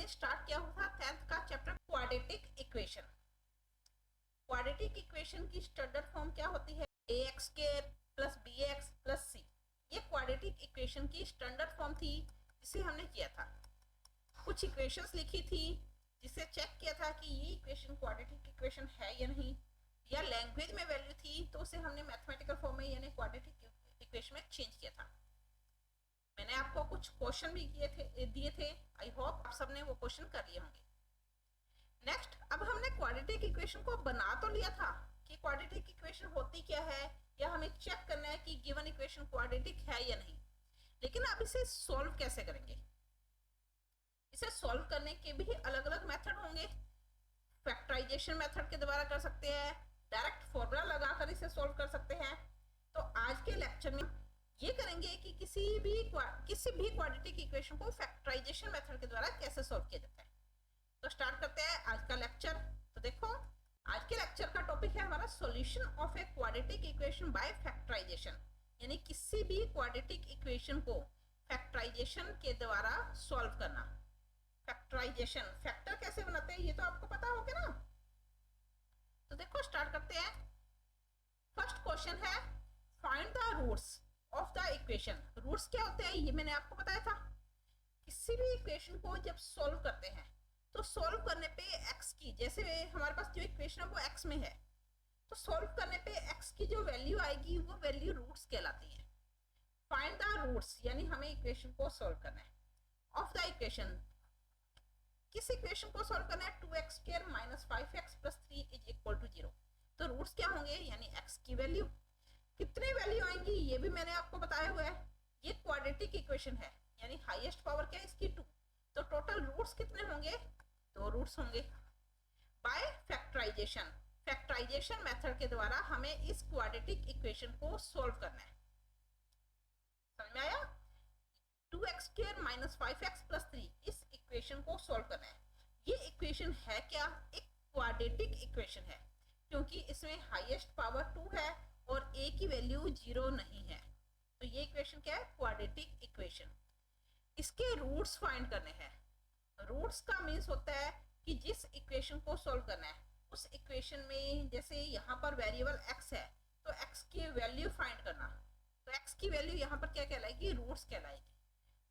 हमने स्टार्ट किया हुआ था 10th का chapter quadratic equation. Quadratic equation की स्टैंडर्ड फॉर्म क्या होती है? ax square plus bx plus c। ये क्वाड्रेटिक इक्वेशन की स्टैंडर्ड फॉर्म थी जिसे हमने किया था। कुछ इक्वेशंस लिखी थी जिसे चेक किया था कि ये इक्वेशन क्वाड्रेटिक इक्वेशन है या नहीं, या लैंग्वेज में वैल्यू थी तो उसे हमने मैथमेटिकल फॉर्म में यानी क्वाड्रेटिक इक्वेशन में चेंज किया था। मैंने आपको कुछ क्वेश्चन भी दिए थे। आई होप आप सबने वो क्वेश्चन कर लिए होंगे। नेक्स्ट, अब हमने क्वाड्रेटिक इक्वेशन को बना तो लिया था कि क्वाड्रेटिक इक्वेशन होती क्या है, या हमें चेक करना है कि गिवन इक्वेशन क्वाड्रेटिक है या नहीं। लेकिन अब इसे सॉल्व कैसे करेंगे? इसे सॉल्व करने के भी अलग अलग मेथड होंगे। फैक्टराइजेशन मेथड के द्वारा कर सकते हैं, डायरेक्ट फॉर्मूला लगाकर इसे सॉल्व कर सकते हैं। तो आज के लेक्चर में ये करेंगे कि किसी भी क्वाड्रेटिक इक्वेशन को फैक्टराइजेशन मेथड के द्वारा कैसे सॉल्व किया जाता है। तो स्टार्ट करते हैं आज का लेक्चर। तो देखो, आज के लेक्चर का टॉपिक है हमारा solution of a quadratic equation by factorisation, यानी किसी भी क्वाड्रेटिक इक्वेशन को फैक्टराइजेशन के द्वारा सॉल्व करना। फैक्टराइजेशन, फैक्टर कैसे बनाते हैं ये तो आपको पता होगा ना। तो देखो स्टार्ट करते हैं। फर्स्ट क्वेश्चन है find the roots of the equation. Roots क्या होते हैं ये मैंने आपको बताया था। किसी भी इक्वेशन को जब सॉल्व करते हैं तो सॉल्व करने पे x की, जैसे हमारे पास जो इक्वेशन है वो x में है, तो सॉल्व करने पे x की जो वैल्यू आएगी वो वैल्यू रूट्स कहलाती है। फाइंड द रूट्स यानी हमें इक्वेशन को सॉल्व करना है। ऑफ द इक्वेशन, किस इक्वेशन को सॉल्व करना है? 2x square minus 5x plus 3 is equal to 0। तो रूट्स क्या होंगे? यानी x की वैल्यू। कितनी वैल्यू आएंगी ये भी मैंने आपको बताया हुआ है। ये क्वाड्रेटिक इक्वेशन है यानी हाईएस्ट पावर क्या है इसकी 2। तो टोटल रूट्स कितने होंगे? 2 रूट्स होंगे। बाय फैक्टराइजेशन, फैक्टराइजेशन मेथड के द्वारा हमें इस क्वाड्रेटिक इक्वेशन को सॉल्व करना है। समझ में आया? 2x square minus 5x plus 3, इस इक्वेशन को सॉल्व करना है। ये इक्वेशन है क्या? एक क्वाड्रेटिक इक्वेशन है क्योंकि इसमें हाईएस्ट पावर 2 है और a की वैल्यू 0 नहीं है। तो ये इक्वेशन क्या है? Quadratic equation. इसके रूट्स फाइंड करने हैं। रूट्स का मीन्स होता है कि जिस इक्वेशन को सॉल्व करना है उस इक्वेशन में, जैसे यहाँ पर वेरिएबल x है तो x की वैल्यू फाइंड करना। तो x की वैल्यू यहाँ पर क्या कहलाएगी? रूट्स कहलाएगी।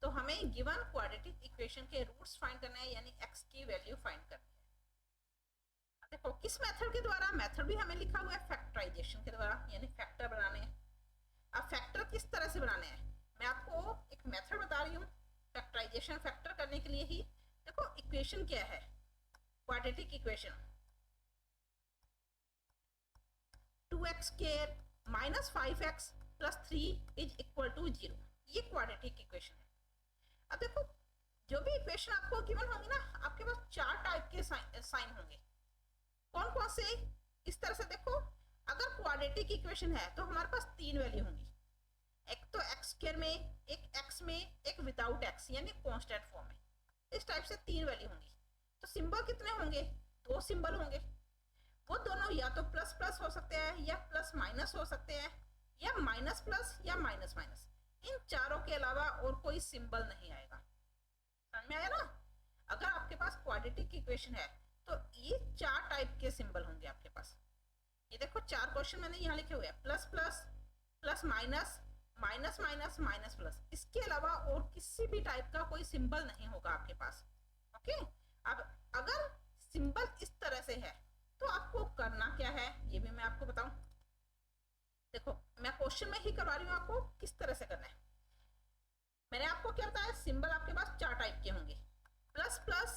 तो हमें गिवन क्वाड्रेटिक इक्वेशन के रूट्स फाइंड करना है यानी x की वैल्यू फाइंड करनी है। देखो किस मेथड के द्वारा? मेथड भी हमें लिखा हुआ है फैक्टराइजेशन के द्वारा, यानी फैक्टर बनाने हैं। अब फैक्टर किस तरह से बनाने हैं मैं आपको एक मेथड बता रही हूँ फैक्टराइजेशन फैक्टर करने के लिए ही। देखो इक्वेशन क्या है? Quadratic equation 2x square minus 5x plus 3 is equal to 0। ये क्वाड्रेटिक इक्वेशन है। अब देखो जो भी इक्वेशन आपको गिवन होंगी ना, आपके पास 4 टाइप के साइन होंगे। कौन कौन से? इस तरह से देखो, अगर क्वाड्रेटिक इक्वेशन है तो हमारे पास 3 वैल्यू होंगी। एक तो x स्क्वायर में, एक x में, एक विदाउट x यानी कांस्टेंट फॉर्म में। इस टाइप से 3 वैल्यू होंगी। तो सिंबल कितने होंगे? 2 सिंबल होंगे। वो दोनों या तो प्लस प्लस हो सकते हैं या प्लस माइनस हो सकते हैं या माइनस प्लस या माइनस माइनस। इन चारों के अलावा और कोई सिंबल नहीं आएगा। समझ में आया ना? अगर आपके पास क्वाड्रेटिक इक्वेशन है तो ये 4 टाइप के सिंबल होंगे आपके पास। ये देखो 4 क्वेश्चन मैंने यहाँ लिखे हुए हैं। Plus plus, plus minus, minus minus, minus plus. इसके अलावा और किसी भी टाइप का कोई सिंबल नहीं होगा आपके पास। ओके, अब अगर सिंबल इस तरह से है तो आपको करना क्या है ये भी मैं आपको बताऊं। देखो मैं क्वेश्चन में ही करवा रही हूँ आपको किस तरह से करना है। मैंने आपको क्या बताया? सिंबल आपके पास 4 टाइप के होंगे। Plus plus,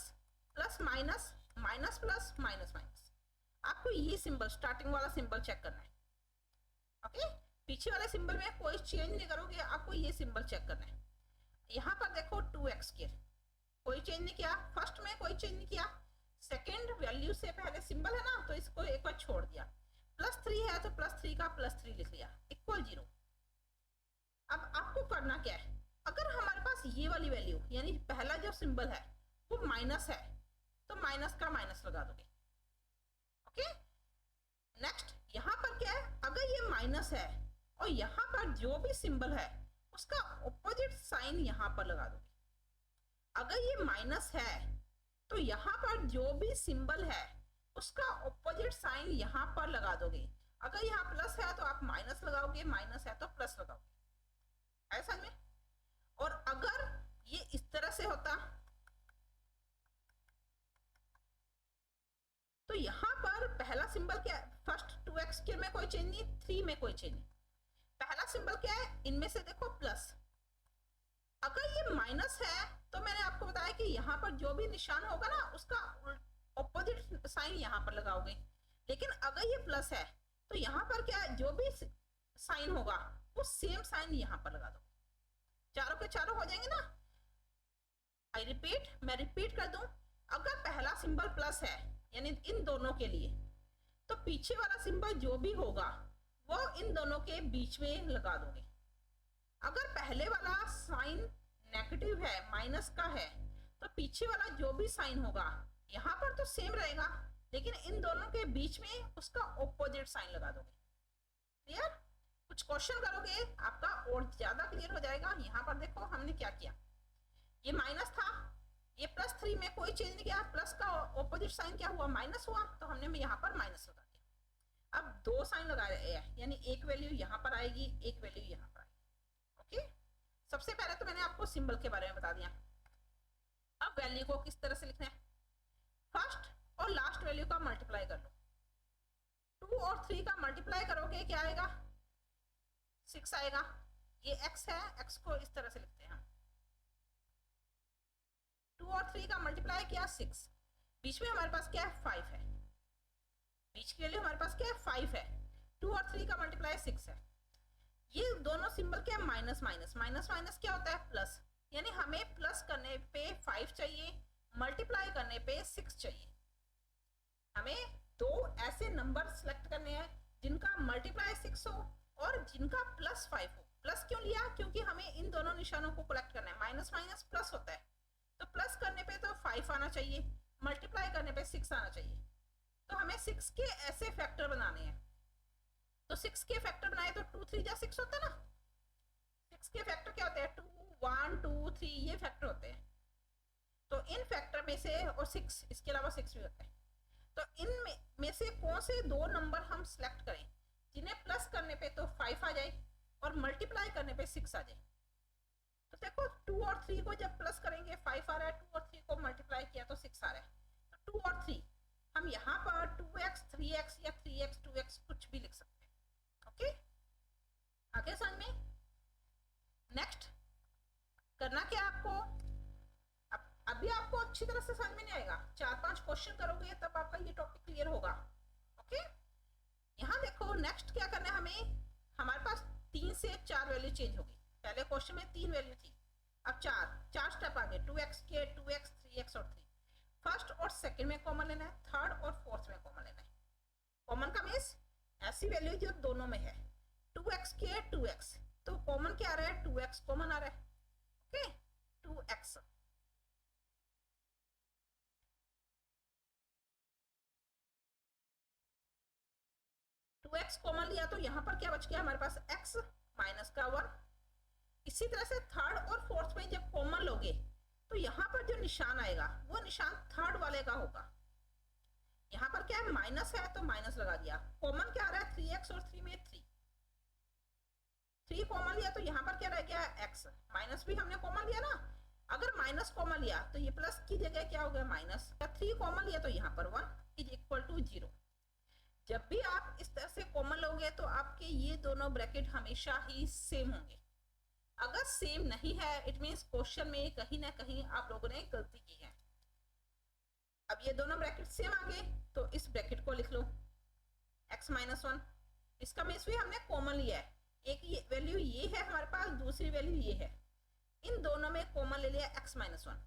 plus minus, minus plus, minus minus. आपको ये सिंबल, स्टार्टिंग वाला सिंबल चेक करना है। ओके, पीछे वाले सिंबल में कोई चेंज नहीं करोगे, आपको ये सिंबल चेक करना है। यहां पर देखो 2x स्क्वायर, कोई चेंज नहीं किया। फर्स्ट में कोई चेंज नहीं किया। सेकेंड वैल्यू से पहले सिंबल है ना, तो इसको एक बार छोड़ दिया। प्लस 3 है तो प्लस 3 का प्लस 3 लिख लिया, इक्वल 0। अब आपको करना क्या है? अगर हमारे पास ये वाली वैल्यू यानी पहला जो सिंबल है वो माइनस है तो माइनस का माइनस लगा दोगे। ओके, नेक्स्ट यहां पर क्या है? अगर ये माइनस है और यहां पर जो भी सिंबल है उसका ऑपोजिट साइन यहां पर लगा दोगे। अगर ये माइनस है तो यहाँ पर जो भी सिंबल है उसका ऑपोजिट साइन यहाँ पर लगा दोगे। अगर यहाँ प्लस है तो आप माइनस लगाओगे, माइनस है तो प्लस लगाओगे, ऐसा में। और अगर ये इस तरह से होता तो यहाँ पर पहला सिंबल क्या है, फर्स्ट 2x के में कोई चेंज नहीं, 3 में कोई चेंज नहीं। पहला सिंबल क्या है इनमें से, देखो प्लस। अगर ये माइनस है तो मैंने आपको बताया कि यहाँ पर जो भी निशान होगा ना उसका ऑपोजिट साइन यहाँ पर लगाओगे। लेकिन अगर ये प्लस है तो यहाँ पर क्या है, जो भी साइन होगा वो सेम साइन यहाँ पर लगा दो, चारों के चारों हो जाएंगे ना। आई रिपीट, मैं रिपीट कर दूं, अगर पहला सिंबल प्लस है यानी इन दोनों के लिए, तो पीछे वाला सिंबल जो भी होगा वो इन दोनों के बीच में लगा दोगे। अगर पहले वाला साइन नेगेटिव है, माइनस का है, तो पीछे वाला जो भी साइन होगा यहाँ पर तो सेम रहेगा, लेकिन इन दोनों के बीच में उसका ऑपोजिट साइन लगा दोगे। क्लियर? कुछ क्वेश्चन करोगे आपका और ज्यादा क्लियर हो जाएगा। यहाँ पर देखो हमने क्या किया, ये माइनस था, ये +3 में कोई चेंज नहीं किया, प्लस का ऑपोजिट साइन क्या हुआ, माइनस हुआ, तो हमने यहाँ पर माइनस लगा दिया। अब दो साइन लगा रहे हैं, यानी एक वैल्यू यहाँ पर आएगी, एक वैल्यू यहाँ पर आएगी। ओके, सबसे पहले तो मैंने आपको सिंबल के बारे में बता दिया। अब वैल्यू को किस तरह से लिखना है, फर्स्ट और लास्ट वैल्यू का मल्टीप्लाई कर लो। 2 और 3 का मल्टीप्लाई करोगे क्या आएगा, 6 आएगा। ये x है, x को इस तरह से लिखते हैं हम। 2 और 3 का मल्टीप्लाई किया 6, बीच में हमारे पास क्या है 5 है, बीच की वैल्यू हमारे पास क्या है 5 है। 2 और 3 का मल्टीप्लाई 6 है। ये दोनों सिंबल क्या है, माइनस माइनस, माइनस माइनस क्या होता है प्लस, यानी हमें प्लस करने पे 5 चाहिए, मल्टीप्लाई करने पे 6 चाहिए। हमें दो ऐसे नंबर सेलेक्ट करने हैं जिनका मल्टीप्लाई 6 हो और जिनका +5 हो। प्लस क्यों लिया, क्योंकि हमें इन दोनों निशानों को कलेक्ट करना है। माइनस माइनस प्लस होता है, तो प्लस करने पे तो 5 आना चाहिए, मल्टीप्लाई करने पे 6 आना चाहिए। तो हमें 6 के ऐसे फैक्टर बनाने हैं। तो 6 के फैक्टर बनाए तो 2 3 जा 6 होता है ना। 6 के फैक्टर क्या होते हैं, 2 1 2 3, ये फैक्टर होते हैं। तो इन फैक्टर में से, और 6 इसके अलावा 6 भी होता है, तो इन में से कौन से दो नंबर हम सिलेक्ट करें जिन्हें प्लस करने पे तो 5 आ जाए और मल्टीप्लाई करने पे 6 आ जाए। तो देखो 2 और 3 को जब प्लस करेंगे 5 आ रहा है, 2 और 3 को मल्टीप्लाई किया तो 6 आ रहा है। तो 2 और 3 हम यहाँ पर 2x 3x या 3x 2x कुछ भी लिख सकते हैं। ओके, आगे समझ में। नेक्स्ट करना क्या आपको, अभी आपको अच्छी तरह से समझ में नहीं आएगा, 4-5 क्वेश्चन करोगे तब आपका ये टॉपिक क्लियर होगा। ओके, यहाँ देखो नेक्स्ट क्या करना है हमें, हमारे पास 3 से 4 वैल्यू चेंज होगी। पहले क्वेश्चन में 3 वैल्यू थी, अब 4 स्टेप आगे, 2x के 2x 3x और 3। फर्स्ट और सेकंड में कॉमन लेना है, थर्ड और फोर्थ में कॉमन लेना है। कॉमन का मीन्स ऐसी वैल्यू जो दोनों में है, 2x के 2x, तो कॉमन क्या आ रहा है, 2x कॉमन आ रहा है। ओके, 2x 2x कॉमन लिया तो यहाँ पर क्या बच गया हमारे पास, x माइनस का 1। इसी तरह से थर्ड और फोर्थ में जब कॉमन लोगे तो यहाँ पर जो निशान आएगा वो निशान थर्ड वाले का होगा। यहाँ पर क्या है, माइनस है तो माइनस लगा दिया। कॉमन क्या आ रहा है, 3x और 3 में 3 कॉमन लिया तो यहाँ पर क्या रह गया, x। माइनस भी हमने कॉमन लिया ना, अगर माइनस कॉमन लिया तो ये प्लस की जगह क्या हो गया माइनस, 3 कॉमन लिया तो यहाँ पर 1 इज इक्वल टू 0। जब भी आप इस तरह से कॉमन लोगे तो आपके ये दोनों ब्रैकेट हमेशा ही सेम होंगे। अगर सेम नहीं है इट मींस क्वेश्चन में कहीं ना कहीं आप लोगों ने गलती की है। अब ये दोनों ब्रैकेट सेम आ गए तो इस ब्रैकेट को लिख लो x माइनस 1, इसका मीन्स भी हमने कॉमन लिया है। एक वैल्यू ये है हमारे पास, दूसरी वैल्यू ये है, इन दोनों में कॉमन ले लिया x माइनस 1।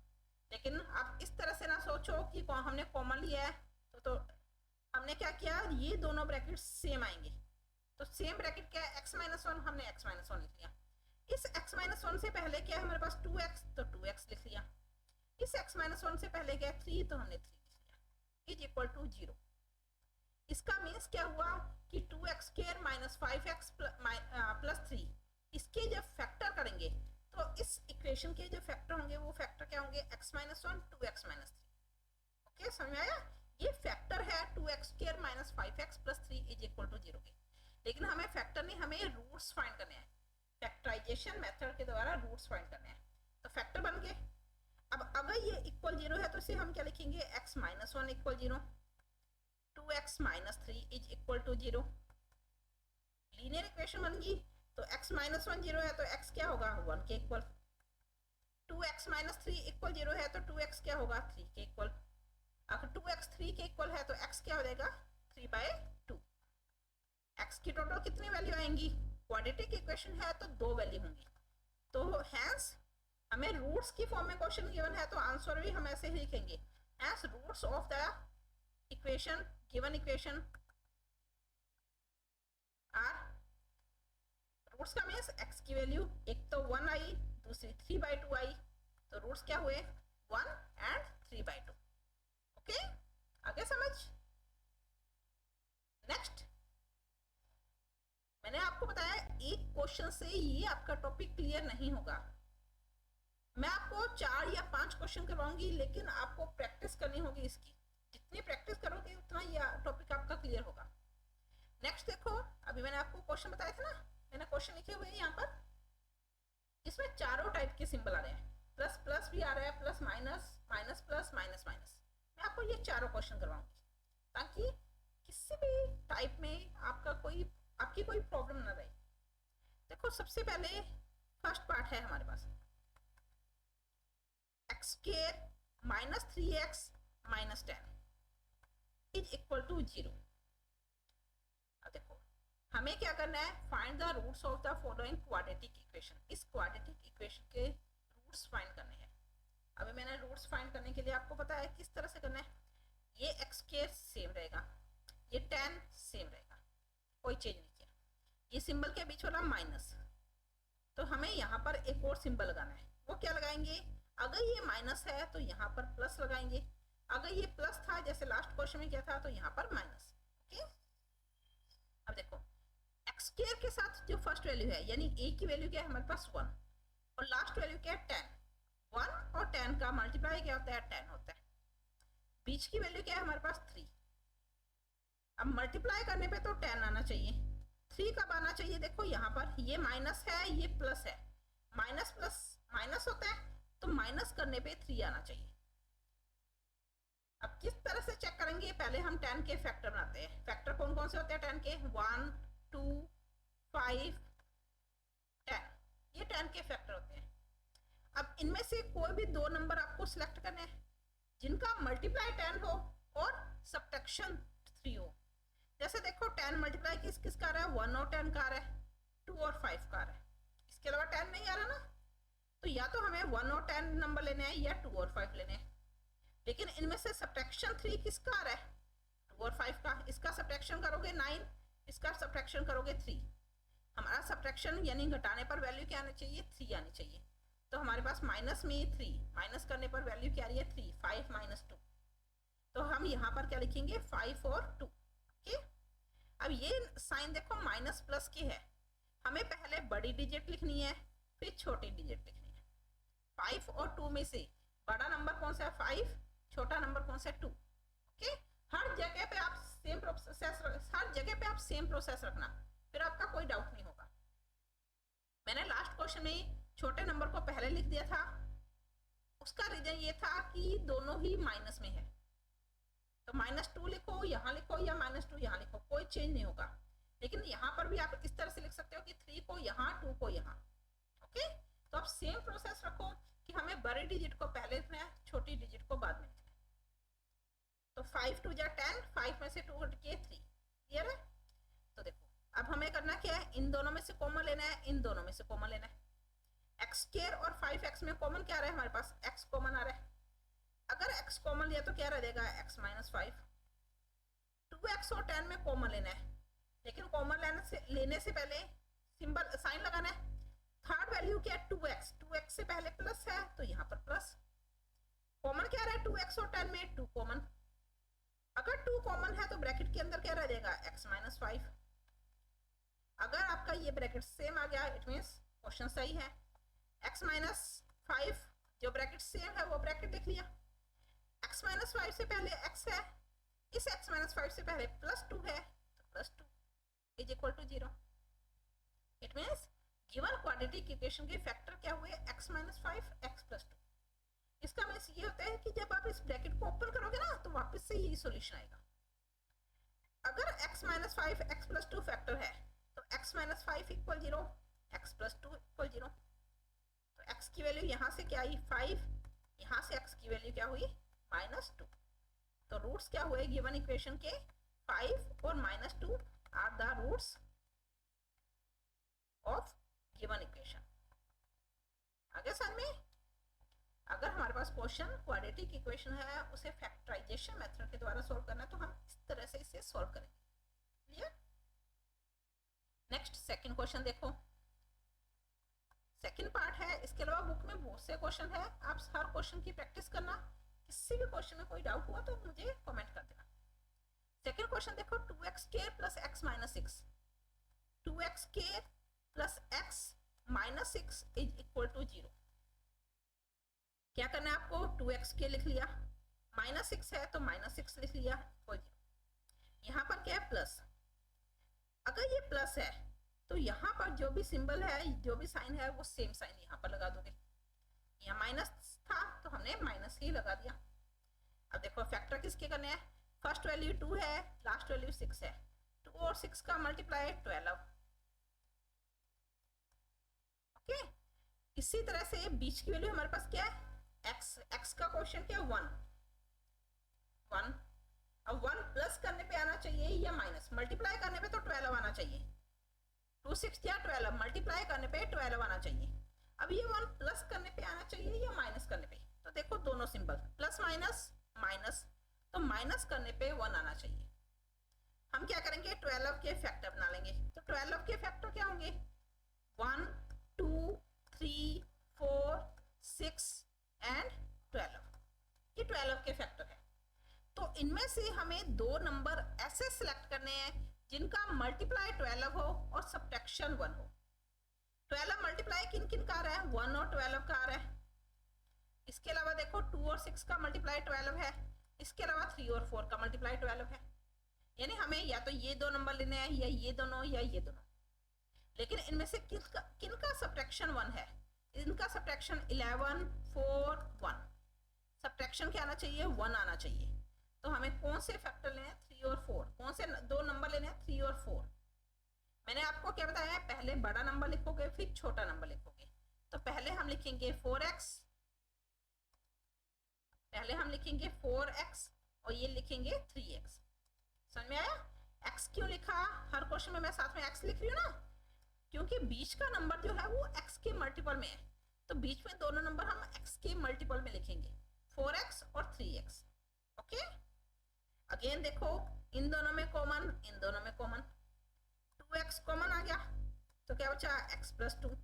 लेकिन आप इस तरह से ना सोचो कि हमने कॉमन लिया है तो हमने क्या किया, ये दोनों ब्रैकेट सेम आएंगे। तो सेम ब्रैकेट क्या है, x माइनस 1, हमने x माइनस 1 लिख लिया। इस x माइनस 1 से पहले क्या है हमारे पास 2x, तो 2x लिख लिया। इस x माइनस 1 से पहले क्या है 3, तो हमने 3 लिख लिया इज इक्वल टू 0। इसका मीन्स क्या हुआ कि 2x square minus 5x plus 3, इसके जब फैक्टर करेंगे तो इस इक्वेशन के जो फैक्टर होंगे वो फैक्टर क्या होंगे, x minus 1 2x minus 3। Okay, समझ में आया? ये फैक्टर है 2x² minus 5x plus 3 is equal to 0 के, लेकिन हमें फैक्टर नहीं, हमें रूट्स फाइंड करने हैं। फैक्टराइजेशन मेथड के द्वारा रूट्स फाइंड करने हैं। तो फैक्टर बन गए। अब अगर ये इक्वल 0 है तो इसे हम क्या लिखेंगे, x minus 1 equal 0, 2x minus 3 is equal to 0। Linear equation बन गई। तो x माइनस 1 0 है तो x क्या होगा, 1 के इक्वल। 2x माइनस 3 इक्वल 0 है तो 2x क्या होगा, 3 के इक्वल। अगर 2x 3 के इक्वल है तो x क्या हो जाएगा, 3/2। x की टोटल कितनी वैल्यू आएंगी, क्वाड्रेटिक इक्वेशन है तो 2 वैल्यू होंगी। तो हैंस हमें रूट्स की फॉर्म में क्वेश्चन गिवन है तो आंसर भी हम ऐसे ही लिखेंगे, hence roots of the equation given equation are, roots का मीन्स x की वैल्यू एक तो 1 आई, दूसरी 3/2 आई, तो रूट्स क्या हुए, 1 एंड 3/2। ओके, आगे समझ। नेक्स्ट, मैंने आपको बताया एक क्वेश्चन से ये आपका टॉपिक क्लियर नहीं होगा। मैं आपको 4 या 5 क्वेश्चन करवाऊंगी, लेकिन आपको प्रैक्टिस करनी होगी इसकी। जितनी प्रैक्टिस करोगे उतना ये टॉपिक आपका क्लियर होगा। नेक्स्ट देखो, अभी मैंने आपको क्वेश्चन बताए थे ना, मैंने क्वेश्चन लिखे हुए हैं यहाँ पर, इसमें चारों टाइप के सिंबल आ रहे हैं। प्लस प्लस भी आ रहा है, plus minus, minus plus, minus minus. मैं आपको ये चारों क्वेश्चन करवाऊंगी ताकि किसी भी टाइप में आपकी कोई प्रॉब्लम ना रहे। देखो, सबसे पहले फर्स्ट पार्ट है हमारे पास, x² minus 3x minus 10 is equal to 0। अब देखो, हमें क्या करना है, find the roots of the following quadratic equation. इस क्वाड्रेटिक इक्वेशन के रूट्स फाइंड करने हैं। अभी मैंने रूट्स फाइंड करने के लिए आपको पता है किस तरह से करना है। ये x² सेम रहेगा, ये 10 सेम रहेगा, कोई चेंज नहीं किया। ये सिंबल के बीच वाला माइनस, तो हमें यहाँ पर एक और सिंबल लगाना है। वो क्या लगाएंगे, अगर ये माइनस है तो यहाँ पर प्लस लगाएंगे, अगर ये प्लस था जैसे लास्ट क्वेश्चन में क्या था तो यहाँ पर माइनस। ओके, अब देखो, x² के साथ जो फर्स्ट वैल्यू है, यानी a की वैल्यू क्या है हमारे पास 1, और लास्ट वैल्यू क्या है 10। 1 और 10 का मल्टीप्लाई क्या होता है, 10 होता है। बीच की वैल्यू क्या है हमारे पास 3। अब मल्टीप्लाई करने पे तो 10 आना चाहिए, 3 कब आना चाहिए, देखो यहाँ पर ये माइनस है, ये प्लस है, माइनस प्लस माइनस होता है, तो माइनस करने पे 3 आना चाहिए। अब किस तरह से चेक करेंगे, पहले हम 10 के फैक्टर बनाते हैं। फैक्टर कौन कौन से होते हैं 10 के, 1 2 5 10, ये 10 के फैक्टर होते हैं। अब इनमें से कोई भी 2 नंबर आपको सिलेक्ट करने हैं जिनका मल्टीप्लाई 10 हो और सब्ट्रैक्शन 3 हो। जैसे देखो, 10 मल्टीप्लाई किस किस का आ रहा है, 1 और 10 का आ रहा है, 2 और 5 का आ रहा है, इसके अलावा 10 नहीं आ रहा ना। तो या तो हमें 1 और 10 नंबर लेने हैं या 2 और 5 लेने हैं। लेकिन इनमें से सब्ट्रैक्शन 3 किसका आ रहा है, 2 और 5 का। इसका सब्ट्रैक्शन करोगे 9, इसका सब्ट्रैक्शन करोगे 3। हमारा सब्ट्रैक्शन यानी घटाने पर वैल्यू क्या आनी चाहिए, 3 आनी चाहिए। तो हमारे पास माइनस में 3, माइनस करने पर वैल्यू क्या आ रही है 3, 5 माइनस 2। तो हम यहाँ पर क्या लिखेंगे, 5 और 2। ओके, अब ये साइन देखो माइनस प्लस की है, हमें पहले बड़ी डिजिट लिखनी है फिर छोटी डिजिट लिखनी है। 5 और 2 में से बड़ा नंबर कौन सा है, 5, छोटा नंबर कौन सा है, 2। ओके, हर जगह पे आप सेम प्रोसेस रखना, फिर आपका कोई डाउट नहीं होगा। मैंने लास्ट क्वेश्चन में छोटे नंबर को पहले लिख दिया था, उसका रीजन ये था कि दोनों ही माइनस में है, तो -2 लिखो यहाँ लिखो या -2 यहाँ लिखो, कोई चेंज नहीं होगा। लेकिन यहाँ पर भी आप इस तरह से लिख सकते हो कि 3 को यहाँ, 2 को यहाँ। ओके, तो आप सेम प्रोसेस रखो कि हमें बड़ी डिजिट को पहले लिखना है, छोटी डिजिट को बाद में लिखना है। तो 5 2 10, 5 में से 2 हट के 3, क्लियर है। तो देखो, अब हमें करना क्या है, इन दोनों में से कॉमन लेना है, इन दोनों में से कॉमन लेना है। x² और 5x में कॉमन क्या आ रहा है हमारे पास, x कॉमन आ रहा है। अगर x कॉमन लिया तो क्या रह जाएगा, x माइनस 5। 2x और 10 में कॉमन लेना है, लेकिन कॉमन लेने से पहले सिंबल साइन लगाना है। थर्ड वैल्यू क्या है, 2x, 2x से पहले प्लस है तो यहाँ पर प्लस। कॉमन क्या रहा है 2x और 10 में, 2 कॉमन। अगर 2 कॉमन है तो ब्रैकेट के अंदर क्या रह जाएगा, x माइनस 5। अगर आपका ये ब्रैकेट सेम आ गया, इट मीन्स क्वेश्चन सही है। x माइनस 5 जो ब्रैकेट सेम है वो ब्रैकेट लिख लिया, x x माइनस 5 से पहले x है, इस x माइनस 5 से पहले +2 है, तो +2 is equal to 0। It means given quadratic equation के फैक्टर क्या हुए, x माइनस 5 x +2। इसका मीन्स ये होता है कि जब आप इस ब्रैकेट को ओपन करोगे ना तो वापस से यही सॉल्यूशन आएगा। अगर x माइनस 5 x +2 फैक्टर है तो x minus 5 equal 0, x +2 equal 0। तो x की वैल्यू यहाँ से क्या आई 5, यहाँ से x की वैल्यू क्या हुई -2। तो रूट्स क्या हुए गिवन इक्वेशन के, 5 और -2 are the roots of given equation. आगे समझ में? अगर हमारे पास क्वेश्चन क्वाड्रेटिक इक्वेशन है, उसे फैक्टराइजेशन मेथड के द्वारा सॉल्व करना है, तो हम इस तरह से इसे सॉल्व करेंगे। क्लियर? नेक्स्ट सेकंड क्वेश्चन देखो, सेकंड पार्ट है। इसके अलावा बुक में बहुत से क्वेश्चन है, आप हर क्वेश्चन की प्रैक्टिस करना। किसी भी क्वेश्चन में कोई डाउट हुआ तो मुझे कमेंट कर देना। सेकंड क्वेश्चन देखो, 2x² + x - 6, 2x² + x - 6 is equal to 0। क्या करना है आपको, 2x² लिख लिया, -6 है तो -6 लिख लिया, इक्वल 0। यहाँ पर क्या है प्लस, अगर ये प्लस है तो यहाँ पर जो भी सिंबल है, जो भी साइन है, वो सेम साइन यहाँ पर लगा दोगे। यहाँ माइनस था तो हमने माइनस ही लगा दिया। अब देखो फैक्टर किसके करने हैं, फर्स्ट वैल्यू 2 है, लास्ट वैल्यू 6 है, 2 और 6 का मल्टीप्लाई 12। ओके, इसी तरह से बीच की वैल्यू हमारे पास क्या है, x का क्वेश्चन क्या है 1। अब 1 प्लस करने पे आना चाहिए या माइनस, मल्टीप्लाई करने पे तो 12 आना चाहिए। 2 6 या 12, मल्टीप्लाई करने पे 12 आना चाहिए। अब ये 1 प्लस करने पे आना चाहिए या माइनस करने पे, तो देखो दोनों सिंबल प्लस माइनस माइनस, तो माइनस करने पे 1 आना चाहिए। हम क्या करेंगे, 12 के फैक्टर बना लेंगे। तो 12 के फैक्टर क्या होंगे, 1 2 3 4 6 एंड 12, ये 12 के फैक्टर है। तो इनमें से हमें दो नंबर ऐसे सिलेक्ट करने हैं जिनका मल्टीप्लाई 12 हो और सब्ट्रैक्शन 1 हो। 12 मल्टीप्लाई किन किन का आ रहा है, 1 और 12 का आ रहा है। इसके अलावा देखो 2 और 6 का मल्टीप्लाई 12 है, इसके अलावा 3 और 4 का मल्टीप्लाई 12 है। यानी हमें या तो ये दो नंबर लेने हैं, या ये दोनों, या ये दोनों। लेकिन इनमें से किनका सब्ट्रैक्शन 1 है, इनका सब्ट्रैक्शन 11 4 1, सब्ट्रैक्शन क्या आना चाहिए, 1 आना चाहिए। तो हमें कौन से फैक्टर लेने हैं, 3 और 4, कौन से दो नंबर लेने हैं, 3 और 4। मैंने आपको क्या बताया है, पहले बड़ा नंबर लिखोगे फिर छोटा नंबर लिखोगे। तो पहले हम लिखेंगे 4x, पहले हम लिखेंगे 4x और ये लिखेंगे 3x। समझ में आया? x क्यों लिखा, हर क्वेश्चन में मैं साथ में x लिख रही हूँ ना, क्योंकि बीच का नंबर जो है वो x के मल्टीपल में है, तो बीच में दोनों नंबर हम x के मल्टीपल में लिखेंगे, 4x और 3x। ओके, अगेन देखो इन दोनों में कॉमन, इन दोनों में कॉमन, 2x कॉमन आ गया तो क्या बचा, x + 2।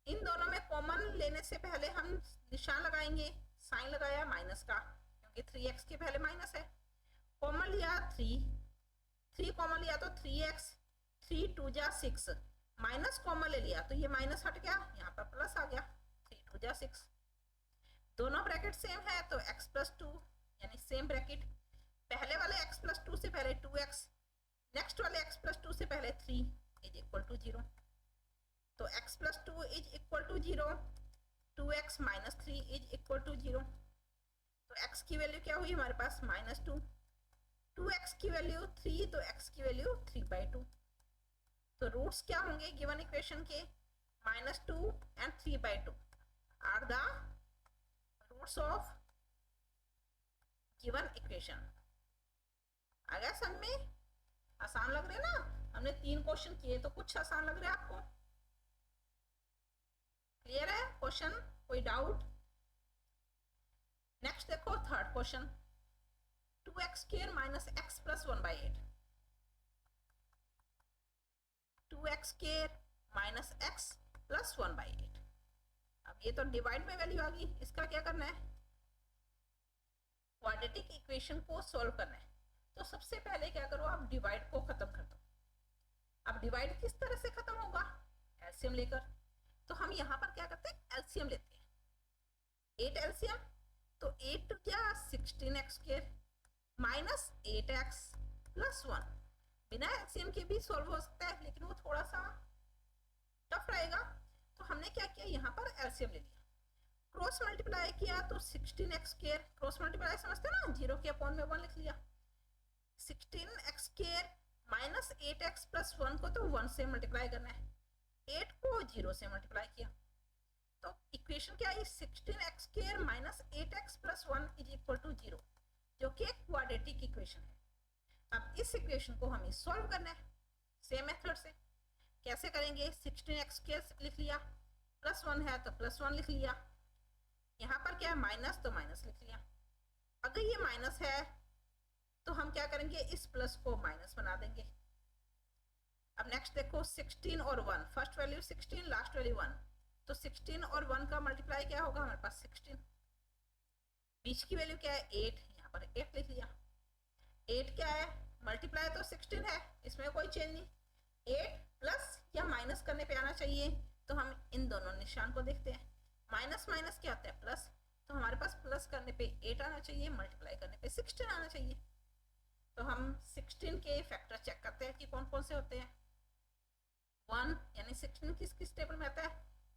इन दोनों में कॉमन लेने से पहले हम निशान लगाएंगे, साइन लगाया माइनस का, क्योंकि 3x के पहले माइनस है। कॉमन लिया 3 कॉमन लिया तो 3x, 3 2 जा 6, माइनस कॉमन ले लिया तो ये माइनस हट गया, यहाँ पर प्लस आ गया, 3 2 जा 6। दोनों ब्रैकेट सेम है तो x + 2, यानी सेम ब्रैकेट, पहले वाले x + 2 से पहले 2x, नेक्स्ट वाले x + 2 से पहले 3 इज इक्वल टू 0। तो x + 2 is equal to 0, 2x - 3 is equal to 0। तो x की वैल्यू क्या हुई हमारे पास, -2, 2x की वैल्यू 3, तो x की वैल्यू 3/2। तो रूट्स क्या होंगे गिवन इक्वेशन के, -2 and 3/2 are the roots of given equation. आ गया समझ में? आसान लग रहे ना, हमने 3 क्वेश्चन किए तो कुछ आसान लग रहा है आपको। क्लियर है क्वेश्चन, कोई डाउट? नेक्स्ट देखो third question, 2x² - x + 1/8, 2x² - x + 1/8। अब ये तो डिवाइड में वैल्यू आ गई, इसका क्या करना है, क्वाड्रेटिक इक्वेशन को सॉल्व करना है। तो सबसे पहले क्या करो, आप डिवाइड को खत्म कर दो। अब डिवाइड किस तरह से खत्म होगा, एलसीएम लेकर। तो हम यहाँ पर क्या करते हैं, एलसीएम लेते हैं, 8 एलसीएम, तो 8 2 जा 16x² माइनस 8x प्लस 1। बिना एलसीएम के भी सॉल्व हो सकता है, लेकिन वो थोड़ा सा टफ रहेगा। तो हमने क्या किया, यहाँ पर एलसीएम ले लिया, क्रॉस मल्टीप्लाई किया तो 16x², क्रॉस मल्टीप्लाई समझते हैं ना, 0 के अपॉन में 1 लिख लिया। 16x² माइनस 8x प्लस 1 को तो 1 से मल्टीप्लाई करना है, 8 को 0 से मल्टीप्लाई किया, तो इक्वेशन क्या आई, 16x² minus 8x plus 1 is equal to 0, जो कि एक क्वाड्रेटिक इक्वेशन है। अब इस इक्वेशन को हमें सॉल्व करना है सेम मेथड से। कैसे करेंगे, 16x² लिख लिया, प्लस 1 है तो प्लस 1 लिख लिया, यहाँ पर क्या है माइनस, तो माइनस लिख लिया। अगर ये माइनस है तो हम क्या करेंगे, इस प्लस को माइनस बना देंगे। अब नेक्स्ट देखो, 16 और 1, फर्स्ट वैल्यू 16, लास्ट वैल्यू 1, तो 16 और 1 का मल्टीप्लाई क्या होगा, हमारे पास 16, बीच की वैल्यू क्या है 8, यहाँ पर 8 लिख लिया। 8 क्या है, मल्टीप्लाई तो 16 है, इसमें कोई चेंज नहीं, 8 प्लस या माइनस करने पे आना चाहिए, तो हम इन दोनों निशान को देखते हैं। माइनस माइनस क्या होता है, प्लस, तो हमारे पास प्लस करने पे 8 आना चाहिए, मल्टीप्लाई करने पे 16 आना चाहिए। तो हम 16 के फैक्टर चेक करते हैं कि कौन कौन से होते हैं। 1 यानी 16 किस किस टेबल में आता है,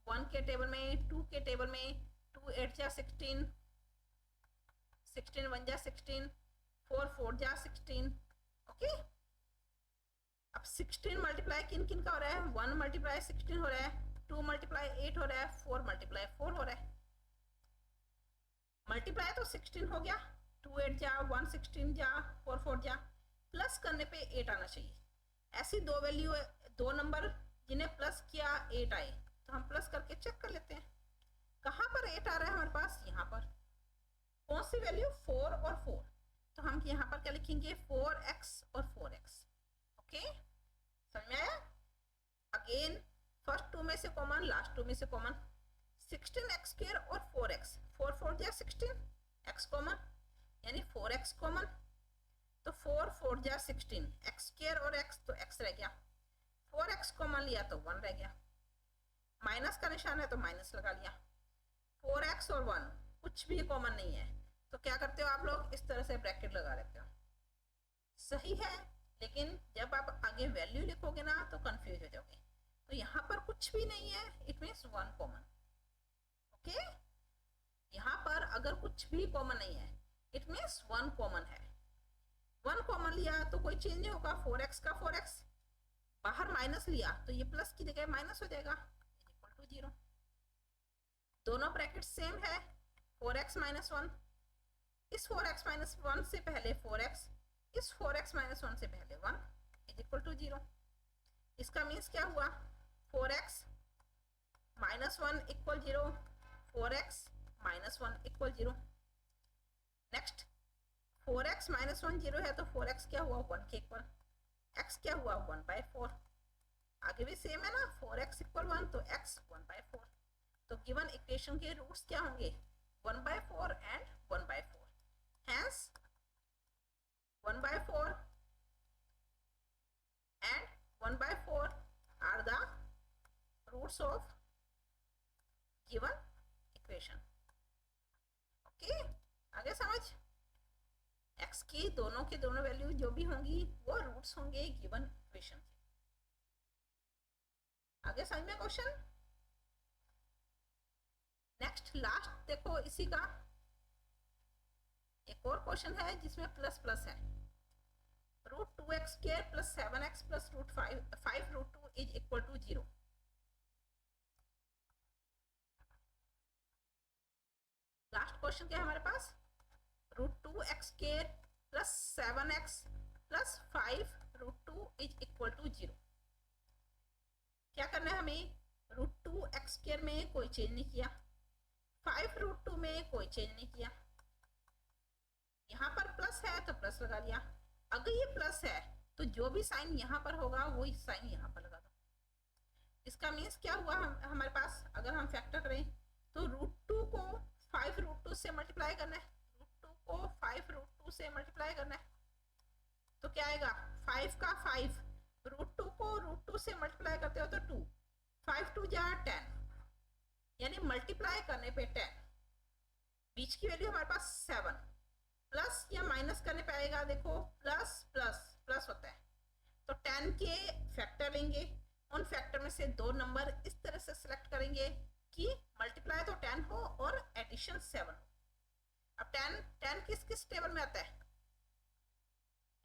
1 के टेबल में, 2 के टेबल में, 2 8 जा 16, 16 1 जा 16, 4 4 जा 16, ओके। अब 16 मल्टीप्लाई किन किन का हो रहा है, 1 मल्टीप्लाई 16 हो रहा है, 2 मल्टीप्लाई 8 हो रहा है, 4 मल्टीप्लाई 4 हो रहा है। मल्टीप्लाई तो 16 हो गया, 2 8 जा, 1 16 जा, 4 4 जा, प्लस करने पे 8 आना चाहिए। ऐसी दो वैल्यू, दो नंबर जिन्हें प्लस किया 8 आए, तो हम प्लस करके चेक कर लेते हैं कहाँ पर 8 आ रहा है हमारे पास, यहाँ पर कौन सी वैल्यू, 4 और 4, तो हम यहाँ पर क्या लिखेंगे, 4x और 4x, ओके, समझ में आया। अगेन फर्स्ट 2 में से कॉमन, लास्ट 2 में से कॉमन, 16x² और 4x, 4 4 जा 16, x कॉमन यानी 4x कॉमन, तो 4 4 जा 16, x² और x तो x रह गया, 4x कॉमन लिया तो 1 रह गया, माइनस का निशान है तो माइनस लगा लिया। 4x और 1 कुछ भी कॉमन नहीं है, तो क्या करते हो आप लोग, इस तरह से ब्रैकेट लगा लेते हो, सही है। लेकिन जब आप आगे वैल्यू लिखोगे ना तो कंफ्यूज हो जाओगे। तो यहाँ पर कुछ भी नहीं है, इट मीन्स 1 कॉमन, ओके। यहाँ पर अगर कुछ भी कॉमन नहीं है, इट मीन्स 1 कॉमन है। 1 कॉमन लिया तो कोई चेंज नहीं होगा, 4x का 4x, बाहर माइनस लिया तो ये प्लस की जगह माइनस हो जाएगा, इक्वल टू 0। दोनों ब्रैकेट सेम है, 4x माइनस 1, इस 4x माइनस 1 से पहले 4x, इस 4x माइनस 1 से पहले 1 इज इक्वल टू 0। इसका मीन्स क्या हुआ, 4x minus 1 equal 0, 4x minus 1 equal 0। Next 4x minus 1 0 है, तो 4x क्या हुआ, 1 के इक्वल, x क्या हुआ 1/4, आगे भी सेम है ना, 4x इक्वल 1 तो x 1/4। तो गिवन इक्वेशन के रूट्स क्या होंगे, 1/4 and 1/4, hence 1/4 and 1/4 are the roots of given equation, okay. आगे समझ, x की दोनों के दोनों वैल्यू जो भी होंगी वो रूट्स होंगे गिवन इक्वेशन के। आगे समझ में क्वेश्चन। नेक्स्ट लास्ट देखो, इसी का एक और क्वेश्चन है जिसमें प्लस प्लस है, √2x² plus 7x plus √5 is equal to 0। Last question क्या है हमारे पास, √2x² plus 7x plus 5 is equal to 0। क्या करना है हमें, √2x² में कोई चेंज नहीं किया, 5 में कोई चेंज नहीं किया, यहाँ पर प्लस है तो प्लस लगा लिया। अगर ये प्लस है तो जो भी साइन यहाँ पर होगा वही साइन यहाँ पर लगा दो। इसका मीन्स क्या हुआ, हमारे पास अगर हम फैक्टर करें तो √2 को 5 से मल्टीप्लाई करना है, √2 को 5 से मल्टीप्लाई करना है, तो क्या आएगा 5 का 5, √2 को √2 से मल्टीप्लाई करते हो तो 2, 5 2 जा 10, यानी मल्टीप्लाई करने पे 10, बीच की वैल्यू हमारे पास 7, प्लस या माइनस करने पे आएगा, देखो प्लस प्लस प्लस होता है, तो 10 के फैक्टर लेंगे, उन फैक्टर में से दो नंबर इस तरह से सिलेक्ट करेंगे कि मल्टीप्लाई तो 10 हो और एडिशन 7 हो। अब 10 किस किस टेबल में आता है,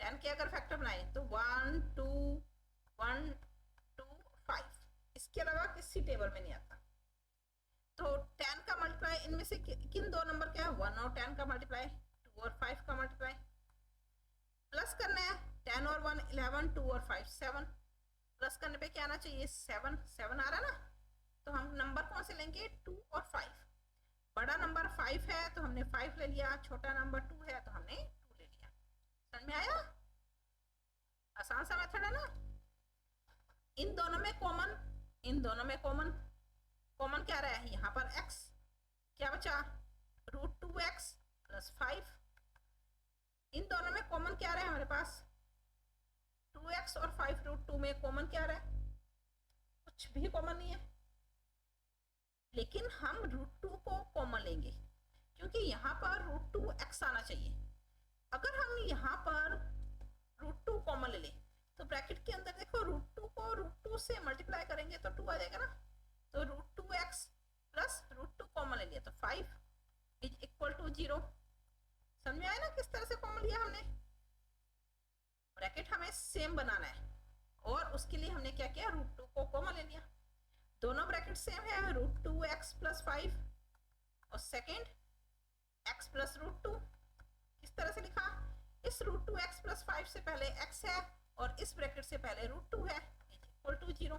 10 के अगर फैक्टर बनाए तो 1 2 1 2 5, इसके अलावा किसी टेबल में नहीं आता। तो 10 का मल्टीप्लाई इनमें से किन दो नंबर का है, 1 और 10 का मल्टीप्लाई, 2 और 5 का मल्टीप्लाई, प्लस करना है 10 और 1 11, 2 और 5 7, प्लस करने पे क्या आना चाहिए 7 7 आ रहा ना, तो हम नंबर कौन से लेंगे 2 और 5, बड़ा नंबर 5 है तो हमने 5 ले लिया, छोटा नंबर 2 है तो हमने 2 ले लिया। समझ में आया, आसान सा मेथड है ना। इन दोनों में कॉमन, इन दोनों में कॉमन, कॉमन क्या रहा है यहाँ पर x, क्या बचा √2x प्लस 5, इन दोनों में कॉमन क्या रहा है हमारे पास 2x और 5 √2 में कॉमन क्या रहा है, कुछ भी कॉमन नहीं है, लेकिन हम √2 को कॉमन लेंगे क्योंकि यहाँ पर √2x आना चाहिए। अगर हम यहाँ पर √2 कॉमन ले लें तो ब्रैकेट के अंदर देखो √2 को √2 से मल्टीप्लाई करेंगे तो 2 आ जाएगा ना, तो √2x प्लस √2 कॉमन ले लिया तो 5 इज इक्वल टू 0। समझ में आया ना किस तरह से कॉमन लिया हमने, ब्रैकेट हमें सेम बनाना है और उसके लिए हमने क्या किया √2 को कॉमन ले लिया, दोनों ब्रैकेट सेम है, √2x प्लस 5 और सेकेंड x प्लस √2, किस तरह से लिखा, इस √2x प्लस 5 से पहले x है और इस ब्रैकेट से पहले √2 है, इक्वल टू 0।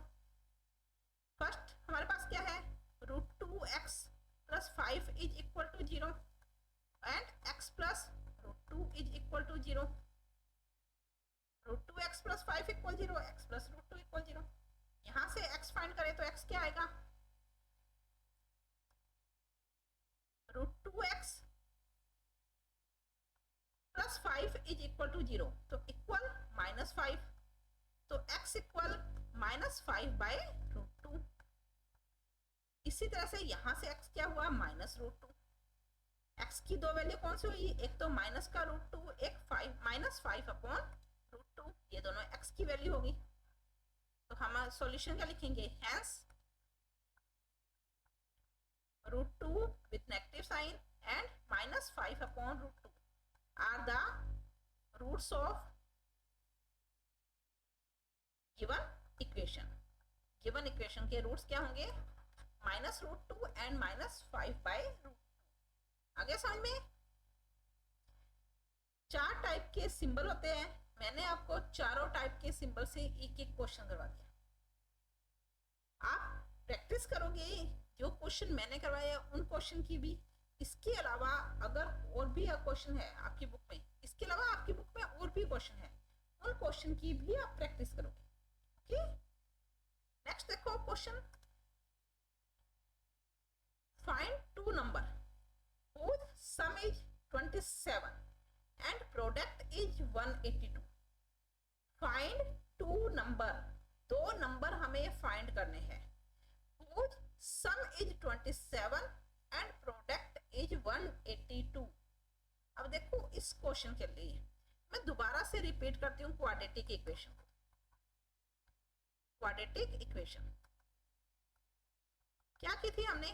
फर्स्ट हमारे पास क्या है √2x plus 5 is equal to 0 and x plus √2 is equal to 0, √2x plus 5 equal 0, x plus √2 equal 0। यहां से x फाइंड करें तो x क्या आएगा √2x plus 5 is equal to 0, तो इक्वल -5, तो x इक्वल -5 बाय √2। इसी तरह से यहां से x क्या हुआ -√2, x की दो वैल्यू कौन सी हुई, एक तो माइनस का √2, एक -5 अपॉन √2, ये दोनों x की वैल्यू होगी। तो हम सॉल्यूशन क्या लिखेंगे, hence √2 with negative sign and -5 upon √2 are the roots of given equation. Given equation के रूट्स क्या होंगे -√2 एंड -5 बाय √2। आगे समझ में, चार टाइप के सिंबल होते हैं, मैंने आपको चारों टाइप के सिंबल से एक एक क्वेश्चन करवा दिया, आप प्रैक्टिस करोगे जो क्वेश्चन मैंने करवाया उन क्वेश्चन की भी, इसके अलावा अगर और भी क्वेश्चन है आपकी बुक में, इसके अलावा आपकी बुक में और भी क्वेश्चन है, उन क्वेश्चन की भी आप प्रैक्टिस करोगे। ओके, नेक्स्ट देखो question, find two number whose sum is 27 and product is 182। Find two number, दो नंबर हमें फाइंड करने हैं, whose sum is 27 and product is 182। अब देखो इस क्वेश्चन के लिए मैं दोबारा से रिपीट करती हूँ क्वाड्रेटिक इक्वेशन को। क्वाड्रेटिक इक्वेशन क्या की थी हमने,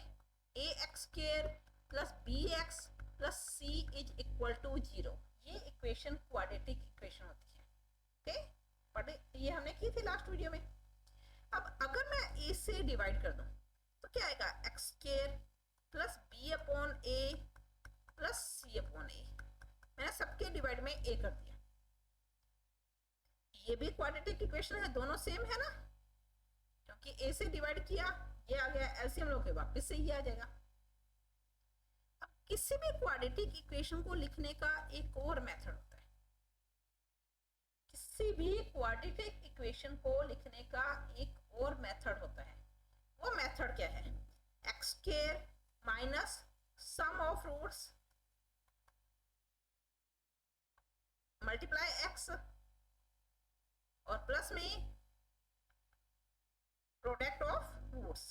ax² plus bx plus c is equal to 0, ये इक्वेशन क्वाड्रेटिक इक्वेशन होती है। ओके, बट ये हमने की थी लास्ट वीडियो में। अब अगर मैं a से डिवाइड कर दूं तो क्या आएगा, x² plus b upon a plus c upon a, मैंने सबके डिवाइड में a कर दिया, ये भी क्वाड्रेटिक इक्वेशन है, दोनों सेम है ना, क्योंकि a से डिवाइड किया ये आ गया, एलसीएम लोगे वापस से ये आ जाएगा। अब किसी भी क्वाड्रेटिक इक्वेशन को लिखने का एक और मेथड होता है, किसी भी क्वाड्रेटिक इक्वेशन को लिखने का एक और मेथड होता है, वो मेथड क्या है, x² minus sum of roots multiply x और प्लस में प्रोडक्ट ऑफ रूट्स।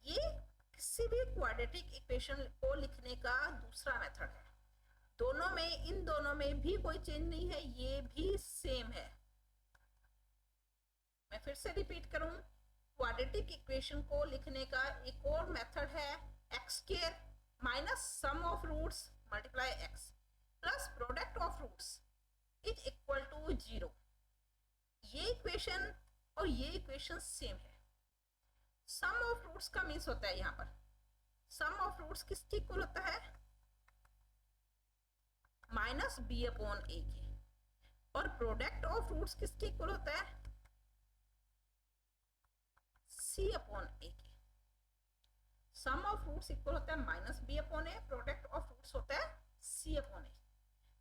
ये किसी भी क्वाड्रेटिक इक्वेशन को लिखने का दूसरा मेथड है। दोनों में, इन दोनों में भी कोई चेंज नहीं है, ये भी सेम है। मैं फिर से रिपीट करूं, क्वाड्रेटिक इक्वेशन को लिखने का एक और मेथड है x square minus sum of roots multiply x plus product of roots is equal to 0। ये इक्वेशन और ये इक्वेशन सेम है। सम ऑफ रूट्स का मीन्स होता है, यहाँ पर सम ऑफ रूट्स किसके इक्वल होता है, माइनस बी अपॉन ए के, और प्रोडक्ट ऑफ रूट्स किसके इक्वल होता है, सी अपॉन ए के। सम ऑफ रूट्स इक्वल होता है minus b upon a, product of roots होता है सी अपॉन ए।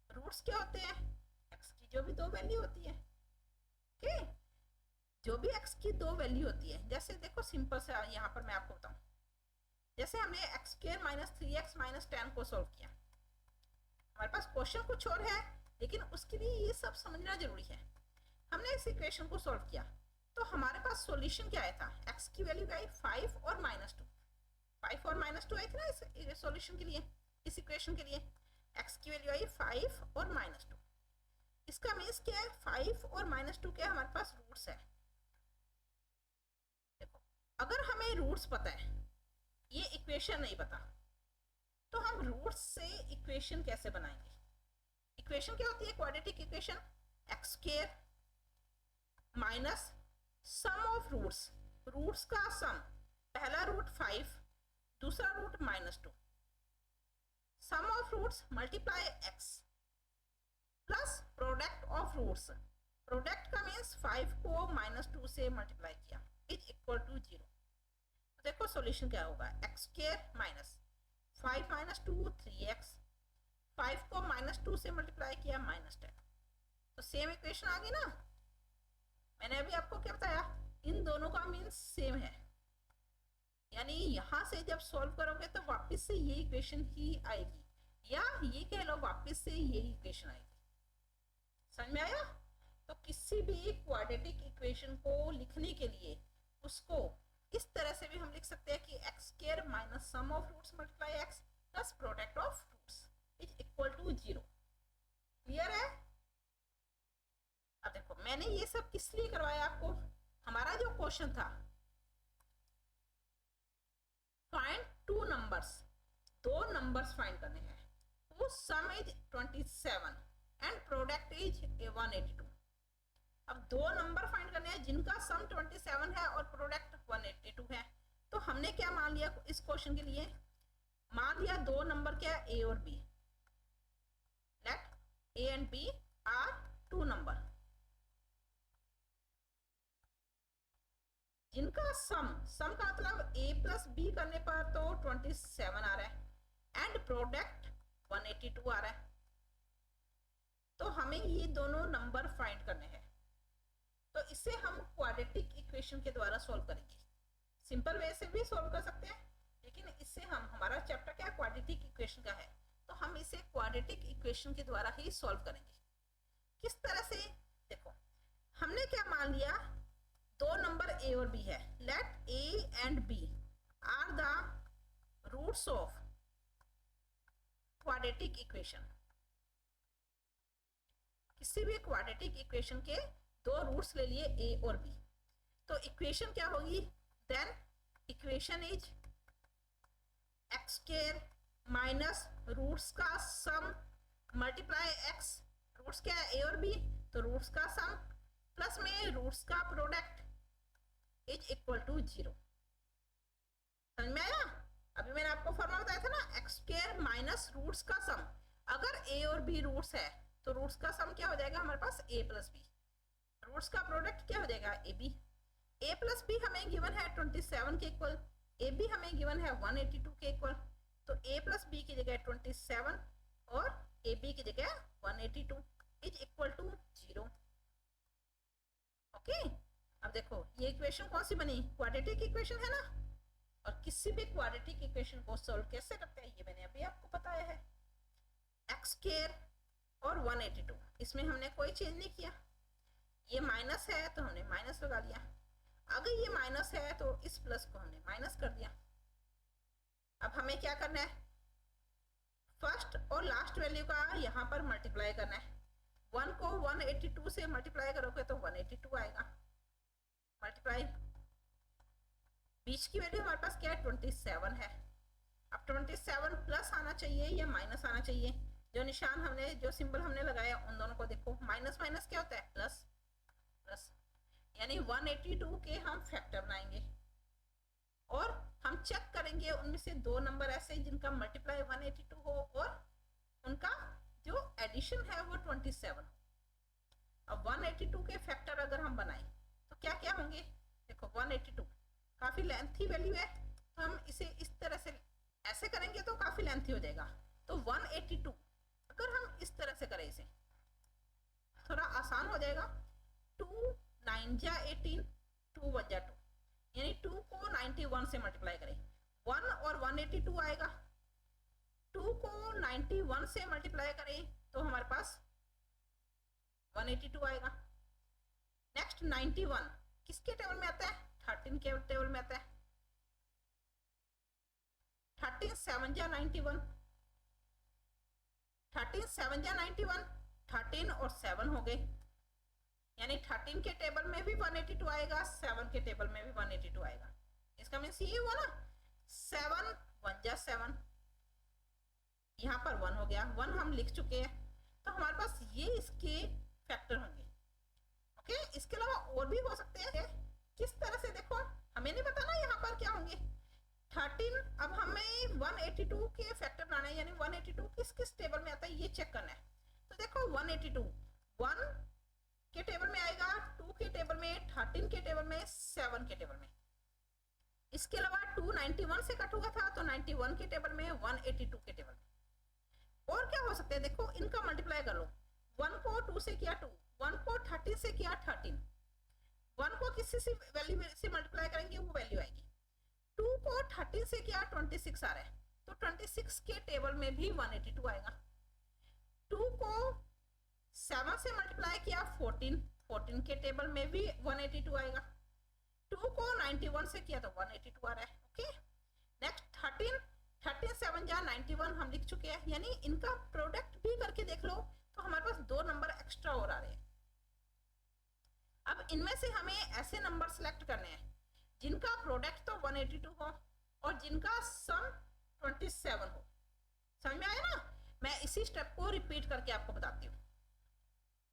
रूट्स क्या होते हैं, एक्स की जो भी दो वैल्यू होती है, ओके, जो भी एक्स की दो वैल्यू होती है। जैसे देखो सिंपल से यहाँ पर मैं आपको बताऊं, जैसे हमने x square minus 3x minus 10 को सोल्व किया, हमारे पास क्वेश्चन कुछ और है, लेकिन उसके लिए ये सब समझना जरूरी है। हमने इस इक्वेशन को सोल्व किया तो हमारे पास सॉल्यूशन क्या आया था, एक्स की वैल्यू आई 5 और -2, 5 और -2 आई थी ना इस सॉल्यूशन के लिए, इस इक्वेशन के लिए एक्स की वैल्यू आई 5 और -2। इसका मीन्स क्या है, 5 और -2 के हमारे पास रूट्स है। देखो अगर हमें रूट्स पता है, ये इक्वेशन नहीं पता, तो हम रूट्स से इक्वेशन कैसे बनाएंगे। इक्वेशन क्या होती है, quadratic equation x square minus sum of roots, roots का सम, पहला रूट 5, दूसरा root -2, sum of roots multiply x plus product of roots, product का मीन्स 5 को -2 से मल्टीप्लाई किया इज इक्वल टू 0। तो देखो सॉल्यूशन क्या होगा, एक्स स्क्वायर माइनस 5 -2 3x, 5 को -2 से मल्टीप्लाई किया -10, तो सेम इक्वेशन आ गई ना। मैंने अभी आपको क्या बताया, इन दोनों का मीन्स सेम है, यानी यहां से जब सॉल्व करोगे तो वापस से ये इक्वेशन ही आएगी, या ये कह लो वापस से ये इक्वेशन आएगी। समझ में आया। तो किसी भी क्वाड्रेटिक इक्वेशन को लिखने के लिए उसको इस तरह से भी हम लिख सकते हैं कि x square minus sum of roots multiply x plus product of roots is equal to 0। Clear है। अब देखो मैंने ये सब किस लिए करवाया आपको, हमारा जो क्वेश्चन था फाइंड टू नंबर्स, दो नंबर्स फाइंड करने हैं, वो सम इज 27 एंड प्रोडक्ट इज 182। अब दो नंबर फाइंड करने हैं जिनका सम 27 है और प्रोडक्ट 182 है। तो हमने क्या मान लिया इस क्वेश्चन के लिए, मान लिया दो नंबर क्या है, ए और b, let a and b are two number जिनका सम का मतलब a प्लस बी करने पर तो 27 आ रहा है एंड प्रोडक्ट 182 आ रहा है। तो हमें ये दोनों नंबर फाइंड करने हैं, तो इसे हम क्वाड्रेटिक इक्वेशन के द्वारा सॉल्व करेंगे। सिंपल वे से भी सॉल्व कर सकते हैं, लेकिन इससे हम, हमारा चैप्टर क्या क्वाड्रेटिक इक्वेशन का है, तो हम इसे क्वाड्रेटिक इक्वेशन के द्वारा ही सॉल्व करेंगे। किस तरह से, देखो हमने क्या मान लिया, दो नंबर ए और बी है, let a and b are the roots of quadratic equation. किसी भी क्वाड्रेटिक इक्वेशन के दो रूट्स ले लिए ए और बी, तो इक्वेशन क्या होगी, then equation is x square minus roots का सम मल्टीप्लाई एक्स, रूट्स क्या है ए और बी, तो रूट्स का सम प्लस में रूट्स का प्रोडक्ट इज इक्वल टू 0। समझ में आया। अभी मैंने आपको फॉर्मूला बताया था ना, एक्स स्क्वायर माइनस रूट्स का सम, अगर ए और बी रूट्स है तो रूट्स का सम क्या हो जाएगा हमारे पास, ए प्लस बी, रूट्स का प्रोडक्ट क्या हो जाएगा, a b. A plus b हमें गिवन है 27 के इक्वल, ए बी हमें गिवन है 182 के इक्वल, तो ए प्लस बी की जगह 27 और ए बी की जगह 182 इज इक्वल टू 0। ओके, अब देखो ये इक्वेशन कौन सी बनी, क्वाड्रेटिक इक्वेशन है ना। और किसी भी क्वाड्रेटिक इक्वेशन को सॉल्व कैसे करते हैं ये मैंने अभी आपको बताया है, एक्स स्क्वायर और 182, इसमें हमने कोई चेंज नहीं किया। ये माइनस है तो हमने माइनस लगा लिया, अगर ये माइनस है तो इस प्लस को हमने माइनस कर दिया, अब हमें क्या करना है, फर्स्ट और लास्ट वैल्यू का यहाँ पर मल्टीप्लाई करना है। 1 को 182 से मल्टीप्लाई करोगे तो 182 आएगा, मल्टीप्लाई बीच की वैल्यू हमारे पास क्या है 27 है। अब 27 प्लस आना चाहिए या माइनस आना चाहिए, जो निशान हमने जो सिंबल हमने लगाया उन दोनों को देखो, माइनस माइनस क्या होता है प्लस, प्लस यानी 182 के हम फैक्टर बनाएंगे और हम चेक करेंगे उनमें से दो नंबर ऐसे जिनका मल्टीप्लाई 182 हो और उनका जो एडिशन है वो 27 हो। अब 182 के फैक्टर अगर हम बनाएं तो क्या क्या होंगे, देखो 182 काफी लेंथी वैल्यू है, तो हम इसे इस तरह से ऐसे करेंगे तो काफी लेंथी हो जाएगा। तो 182 अगर हम इस तरह से करें इसे थोड़ा आसान हो जाएगा। 2 9 जा 18, 2 1 जा 2, यानी 2 को 91 से मल्टीप्लाई करें, 1 और 182 आएगा। 2 को 91 से मल्टीप्लाई करें तो हमारे पास 182 आएगा। नेक्स्ट 91 किसके टेबल में आता है, 13 के टेबल में आता है। 13 7 जा 91, 13 7 जा 91, 13 और 7 हो गए, यानी 13 के टेबल में भी 182 आएगा, 7 के टेबल में भी 182 आएगा। इसका मीन्स ये हुआ ना 7 1 जा 7, यहाँ पर 1 हो गया, 1 हम लिख चुके हैं, तो हमारे पास ये इसके फैक्टर होंगे। ओके, इसके अलावा और भी हो सकते हैं, किस तरह से देखो हमें नहीं पता ना यहाँ पर क्या होंगे। 13 अब हमें 182 के फैक्टर बनाना है, यानी 182 किस किस टेबल में आता है ये चेक करना है। तो देखो 182 1 के टेबल में आएगा, 2 के टेबल में, 13 के टेबल में, 7 के टेबल में। इसके अलावा 2 91 से कट हुआ था तो 91 के टेबल में, 182 के टेबल में। और क्या हो सकते हैं, देखो इनका मल्टीप्लाई कर लो। 1 को 2 से किया 2, 1 को 13 से किया 13, 1 को किसी से वैल्यू से मल्टीप्लाई करेंगे वो वैल्यू आएगी। 2 को 13 से किया 26 आ रहा है, तो 26 के टेबल में भी 182 आएगा। 2 को 7 से मल्टीप्लाई किया 14, 14 के टेबल में भी 182 आएगा। 2 को 91 से किया तो 182 आ रहा है। ओके, नेक्स्ट 13 7 जा 91 हम लिख चुके हैं, यानी इनका प्रोडक्ट भी करके देख लो तो हमारे पास दो नंबर एक्स्ट्रा और आ रहे हैं। अब इनमें से हमें ऐसे नंबर सिलेक्ट करने हैं जिनका प्रोडक्ट तो 182 हो और जिनका सम 27 हो। समझ में आया ना, मैं इसी स्टेप को रिपीट करके आपको बताती हूँ।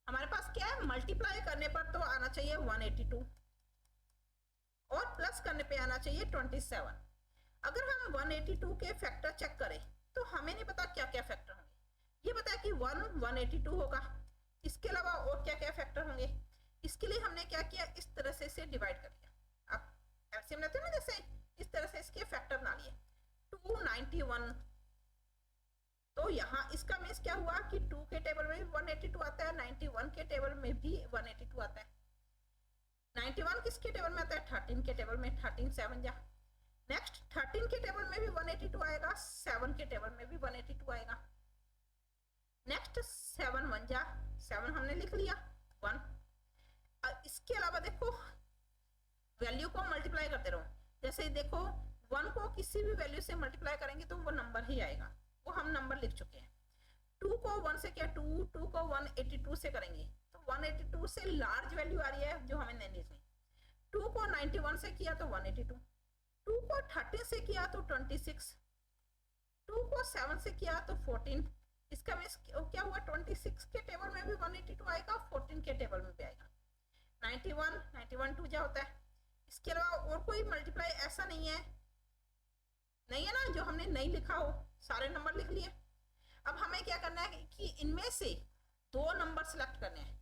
हमारे पास क्या है, मल्टीप्लाई करने पर तो आना चाहिए 182 और प्लस करने पे आना चाहिए 27। अगर हम 182 के फैक्टर चेक करें तो हमें नहीं पता क्या क्या फैक्टर होंगे, ये पता है कि 182 होगा, इसके अलावा और क्या क्या फैक्टर होंगे। इसके लिए हमने क्या किया, इस तरह से इसे डिवाइड कर लिया। आप एलसीएम लेते हैं ना, जैसे इस तरह से इसके फैक्टर बना लिए। 291 तो यहाँ इसका मीन्स क्या हुआ कि 2 के टेबल में भी 182 आता है, 91 के टेबल में भी 182 आता है। 91 किसके टेबल में आता है, 13 के टेबल में, 13 7 जा। नेक्स्ट 13 के टेबल में भी 182 आएगा, 7 के टेबल में भी 182 आएगा। नेक्स्ट 7 1 जा 7 हमने लिख लिया 1। इसके अलावा देखो वैल्यू को मल्टीप्लाई करते रहो, जैसे देखो 1 को किसी भी वैल्यू से मल्टीप्लाई करेंगे तो वो नंबर ही आएगा, वो हम नंबर लिख चुके हैं। 2 को 1 से क्या 2, 2 को 182 से करेंगे तो 182 से लार्ज वैल्यू आ रही है जो हमें नहीं लिखनी। 2 को 91 से किया तो 182, 2 को 13 से किया तो 26, 2 को 7 से किया तो 14। इसका मीन्स क्या हुआ, 26 के टेबल में भी 182 आएगा, 14 के टेबल में भी आएगा। 91 2 जा होता है। इसके अलावा और कोई मल्टीप्लाई ऐसा नहीं है ना जो हमने नहीं लिखा हो, सारे नंबर लिख लिए। अब हमें क्या करना है कि इनमें से दो नंबर सिलेक्ट करने हैं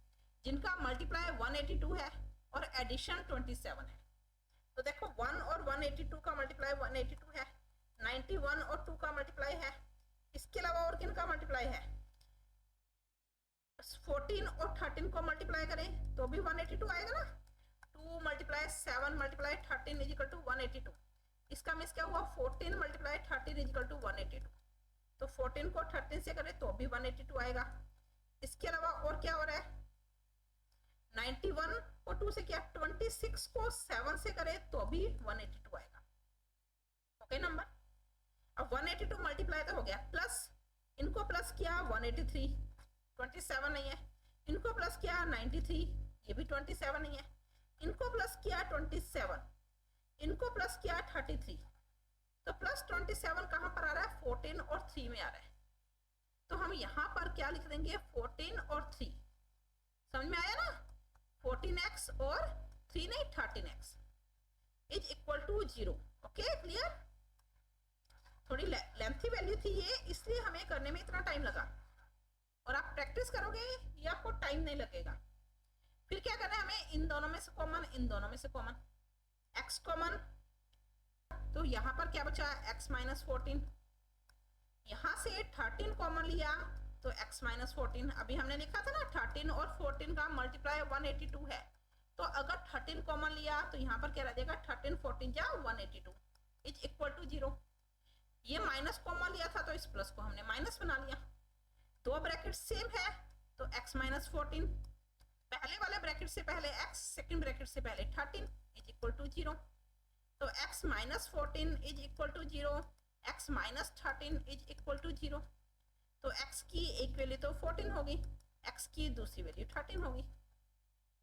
जिनका मल्टीप्लाई 182 है और एडिशन 27 है। तो देखो 1 और 182 का मल्टीप्लाई 182 है, 91 और 2 का मल्टीप्लाई है। इसके अलावा और किन का मल्टीप्लाई है, 14 और 13 को मल्टीप्लाई करें तो भी 182 आएगा ना। 2 multiply 7 multiply 13 is equal to 182। इसका मीन्स क्या हुआ, 14 मल्टीप्लाई 13 इज इक्वल टू 182। तो 14 को 13 से करें तो भी 182 आएगा। इसके अलावा और क्या हो रहा है, 91 को 2 से किया, 26 को 7 से करें तो भी 182 आएगा। Okay number. अब 182 मल्टीप्लाई तो हो गया, प्लस इनको प्लस किया 183, 27 नहीं है, इनको प्लस किया 93, ये भी 27 नहीं है, इनको प्लस किया 27, इनको प्लस किया 33, तो प्लस 27 कहां पर आ रहा है, 14 और 3 में आ रहा है। तो हम यहां पर क्या लिख देंगे, 14 और 3, समझ में आया ना, 14x और 3 नहीं 13x is equal to 0। Okay clear, थोड़ी लेंथी वैल्यू थी ये, इसलिए हमें करने में इतना टाइम लगा, और आप प्रैक्टिस करोगे ये आपको टाइम नहीं लगेगा। फिर क्या करना है हमें, इन दोनों में से कॉमन, इन दोनों में से कॉमन, x कॉमन, तो यहां पर क्या बचा, x माइनस 14, यहां से 13 कॉमन लिया तो x माइनस 14, अभी हमने लिखा था ना 13 और 14 का मल्टीप्लाई 182 है, तो अगर 13 कॉमन लिया तो यहाँ पर क्या रह जाएगा, 13 14 जा 182 इज इक्वल टू 0। ये माइनस कॉमन लिया था तो इस प्लस को हमने माइनस बना लिया, दो ब्रैकेट सेम है तो x माइनस 14, पहले वाले ब्रैकेट से पहले x, सेकंड ब्रैकेट से पहले 13 इज इक्वल टू 0, तो x minus 14 is equal to 0, x minus 13 is equal to 0, तो x की एक वैल्यू तो 14 होगी, x की दूसरी वैल्यू 13 होगी।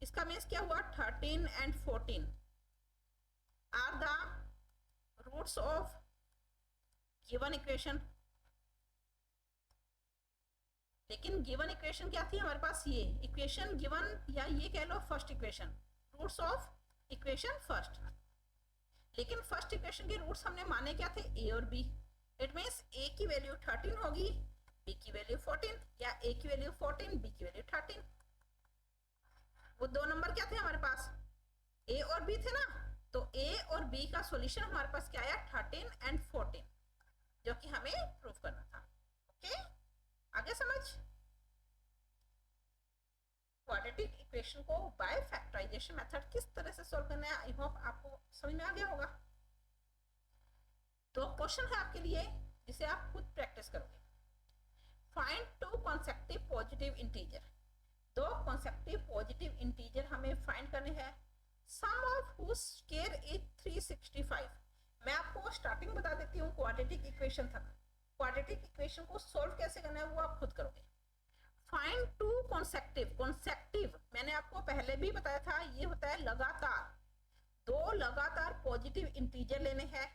इसका मीन्स क्या हुआ, 13 and 14 are the roots of given equation. लेकिन गिवन इक्वेशन क्या थी हमारे पास, ये इक्वेशन गिवन, या ये कह लो first equation, roots of equation first. लेकिन फर्स्ट इक्वेशन के रूट्स हमने माने क्या थे, a और b। इट मीन्स a की वैल्यू 13 होगी, b की वैल्यू 14, या a की वैल्यू 14, b की वैल्यू 13। वो दो नंबर क्या थे हमारे पास, a और b थे ना, तो a और b का सॉल्यूशन हमारे पास क्या आया, 13 एंड 14, जो कि हमें प्रूव करना था। ओके आगे समझ, क्वाड्रेटिक इक्वेशन को बाय फैक्टराइजेशन मेथड किस तरह से सॉल्व करना है, आई होप आपको समझ में आ गया होगा। तो क्वेश्चन है आपके लिए जिसे आप खुद प्रैक्टिस करोगे। फाइंड टू कॉन्सेक्टिव पॉजिटिव इंटीजर, दो कॉन्सेक्टिव पॉजिटिव इंटीजर हमें फाइंड करने हैं, सम ऑफ हुज स्क्वायर इज 365। मैं आपको स्टार्टिंग बता देती हूँ क्वाड्रेटिक इक्वेशन तक, क्वाड्रेटिक इक्वेशन को सॉल्व कैसे करना है वो आप खुद करोगे। फाइंड टू कॉन्सेक्टिव, कॉन्सेक्टिव मैंने आपको पहले भी बताया था, ये होता है लगातार, दो लगातार पॉजिटिव इंटीजर लेने हैं,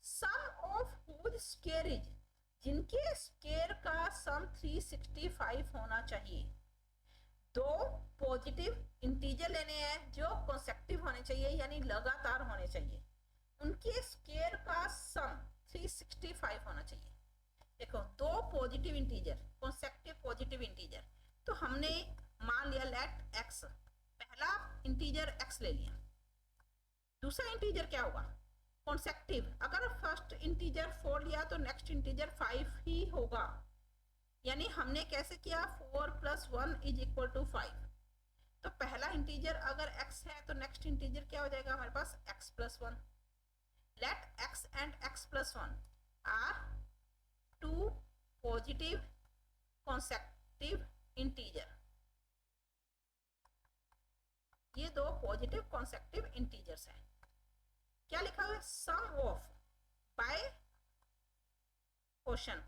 सम ऑफ हुज स्क्वायर इज, जिनके स्क्वायर का सम 365 होना चाहिए। दो पॉजिटिव इंटीजर लेने हैं जो कॉन्सेक्टिव होने चाहिए, यानी लगातार होने चाहिए, उनके स्क्वायर का सम 365 होना चाहिए। देखो दो पॉजिटिव इंटीजर, कॉन्सेक्टिव पॉजिटिव इंटीजर, तो हमने मान लिया लेट x, पहला इंटीजर x ले लिया, दूसरा इंटीजर क्या होगा, कॉन्सेक्टिव, अगर फर्स्ट इंटीजर 4 लिया तो नेक्स्ट इंटीजर 5 ही होगा, यानी हमने कैसे किया, 4 + 1 इज इक्वल टू 5, तो पहला इंटीजर अगर x है तो नेक्स्ट इंटीजर क्या हो जाएगा हमारे पास, x + 1। Let x and x + 1 are two positive consecutive integer, ये दो पॉजिटिव कॉन्सेक्टिव इंटीजर्स हैं। क्या लिखा हुआ है, सम ऑफ बाय क्वेश्चन।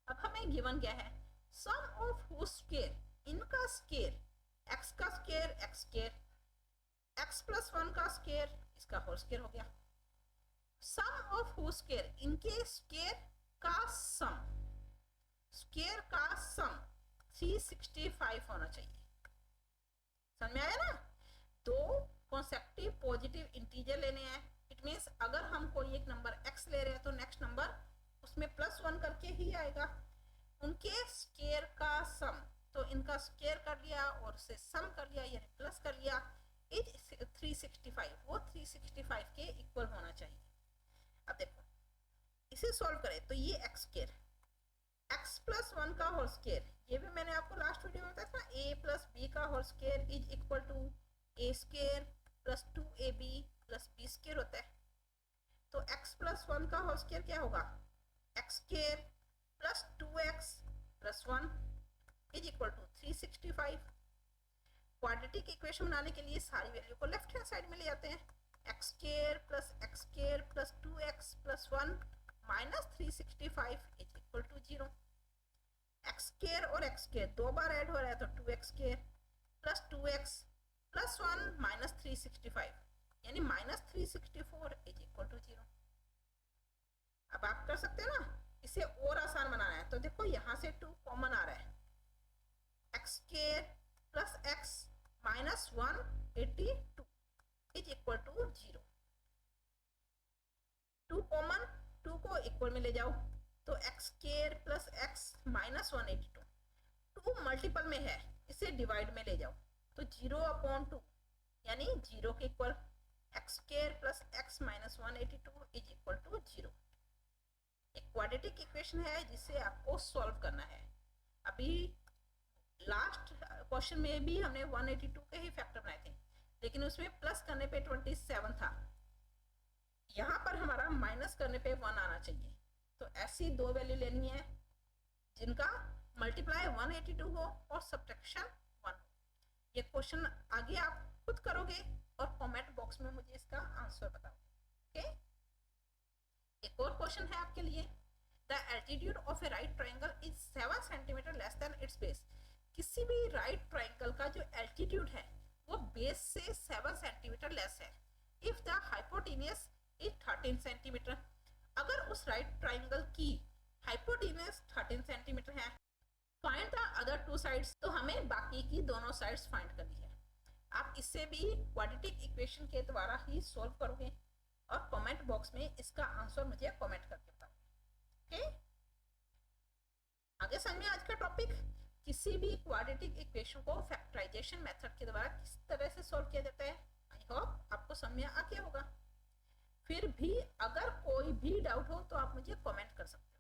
अब हमें गिवन क्या है, सम ऑफ हुज स्क्वायर, इनका स्क्वायर, x का स्क्वायर x स्क्वायर, x + 1 का स्क्वायर, इसका होल स्क्वायर हो गया, सम ऑफ हुज स्क्वायर, इनके स्क्वायर का सम, स्क्वायर का सम 365 होना चाहिए। समझ में आया ना, दो कॉन्सेक्टिव पॉजिटिव इंटीजर लेने हैं, इट मींस अगर हम कोई एक नंबर x ले रहे हैं तो नेक्स्ट नंबर उसमें +1 करके ही आएगा, उनके स्क्वायर का सम, तो इनका स्क्वायर कर लिया और उससे सम कर लिया, यानी प्लस कर लिया, इज 365, वो 365 के इक्वल होना चाहिए। अब देखो इसे सॉल्व करें तो ये x स्क्वायर, x + 1 का होल स्क्वायर, ये भी मैंने आपको लास्ट वीडियो में बताया था, a + b का whole square is equal to a square + 2ab + b square होता है, तो x + 1 का होल स्क्वायर क्या होगा, x square + 2x + 1 is equal to 365। Quadratic equation बनाने के लिए सारी वैल्यू को लेफ्ट हैंड साइड में ले जाते हैं, x² + x² + 2x + 1 -365 is equal to 0। X square और एक्स स्क्वायर दो बार ऐड हो रहा है तो 2x square plus 2x plus 1 -365 यानी -364 इज इक्वल टू 0। अब आप कर सकते हैं ना, इसे और आसान बनाना है तो देखो यहाँ से 2 कॉमन आ रहा है, x square plus x minus 182 is equal to 0। 2 common, 2 को इक्वल में ले जाओ तो x square plus x minus 182, 2 multiple में है इसे डिवाइड में ले जाओ तो 0/2 यानी 0 के इक्वल, x square plus x minus 182 is equal to 0। एक क्वाड्रेटिक इक्वेशन है जिसे आपको सॉल्व करना है। अभी लास्ट क्वेश्चन में भी हमने 182 के ही फैक्टर बनाए थे, लेकिन उसमें प्लस करने पे 27 था, यहाँ पर हमारा माइनस करने पे 1 आना चाहिए। तो ऐसी दो वैल्यू लेनी है जिनका मल्टीप्लाई 182 हो और सब्ट्रैक्शन 1 हो। ये क्वेश्चन आगे आप खुद करोगे और कमेंट बॉक्स में मुझे इसका आंसर बताओगे। ओके, एक और क्वेश्चन है आपके लिए, the altitude of A right triangle is 7 centimetre less than it's base. किसी भी राइट ट्रायंगल का जो एल्टीट्यूड है वो बेस से 7 सेंटीमीटर लेस है if the hypotenuse is 13 centimetre. अगर उस राइट ट्रायंगल की हाइपोटेन्यूज 13 सेंटीमीटर है, फाइंड द अदर 2 साइड्स। तो हमें बाकी की दोनों साइड्स फाइंड करनी है। आप इससे भी क्वाड्रेटिक इक्वेशन के द्वारा ही सॉल्व करोगे और कमेंट बॉक्स में इसका आंसर मुझे कमेंट करके बताओगे। ओके, आगे समझ में आज का टॉपिक, किसी भी क्वाड्रेटिक इक्वेशन को फैक्टराइजेशन मेथड के द्वारा किस तरह से सॉल्व किया जाता है। आई होप आपको समझ में आ गया होगा। फिर भी अगर कोई भी डाउट हो तो आप मुझे कमेंट कर सकते हो,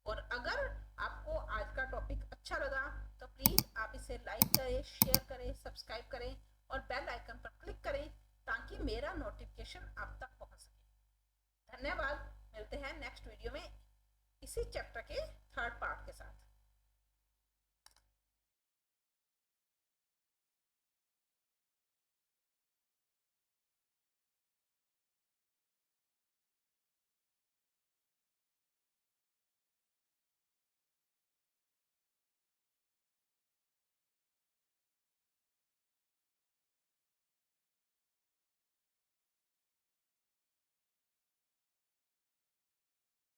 और अगर आपको आज का टॉपिक अच्छा लगा तो प्लीज आप इसे लाइक करें, शेयर करें, सब्सक्राइब करें और बेल आइकन पर क्लिक करें ताकि मेरा नोटिफिकेशन आप तक पहुंच सके। धन्यवाद, मिलते हैं नेक्स्ट वीडियो में इसी चैप्टर के 3rd पार्ट के साथ।